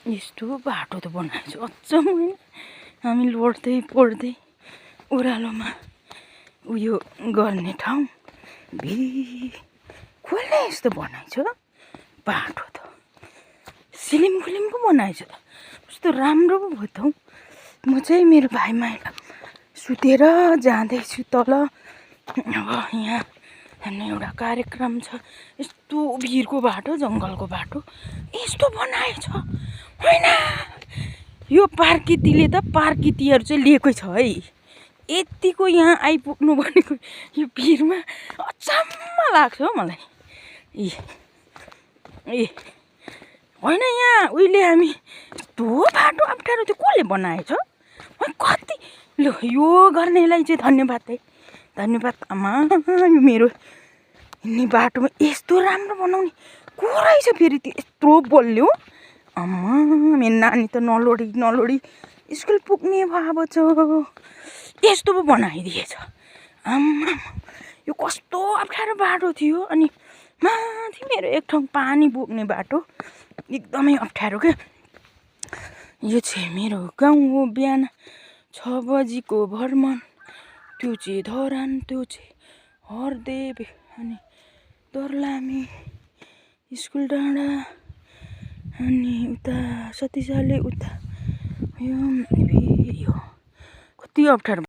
यस्तो बाटो त बनाएछ अचम्म होइन। हामी लड्दै पढ्दै ओह्रालोमा उयो गर्ने ठाउँ कसले यस्तो बनाएछ बाटो त सिलिम पो बनाएछ त कस्तो राम्रो पो भयो त हौ। म चाहिँ मेरो भाइ माइला सुतेर जाँदैछु तल। अब यहाँ हेर्नु एउटा कार्यक्रम छ। यस्तो भिरको बाटो जङ्गलको बाटो यस्तो बनाएछ होइन। यो प्रकृतिले त प्रकृतिहरू चाहिँ लिएकै छ है। यतिको यहाँ आइपुग्नु भनेको यो भिरमा अचम्म लाग्छ हौ मलाई। ए होइन यहाँ उहिले हामी यस्तो बाटो अप्ठ्यारो त्यो कसले बनाएछ कति। ल यो गर्नेलाई चाहिँ धन्यवाद है धन्यवाद। आमा यो मेरो हिँड्ने बाटोमा यस्तो राम्रो बनाउने को रहेछ फेरि त्यो यत्रो बलियो। आमा मेरो नानी त नलोडी स्कुल पुग्ने भयो छ। यस्तो पो बनाइदिएछ आमा। यो कस्तो अप्ठ्यारो बाटो थियो। अनि माथि मेरो एक ठाउँ पानी बोक्ने बाटो एकदमै अप्ठ्यारो क्या। यो चाहिँ मेरो गाउँ हो। बिहान 6 बजीको भ्रमण त्यो चाहिँ धरान त्यो चाहिँ हरदेव अनि दर्लामी स्कुल डाँडा अनि उता सतीसाले उता यो कति अप्ठ्यारो।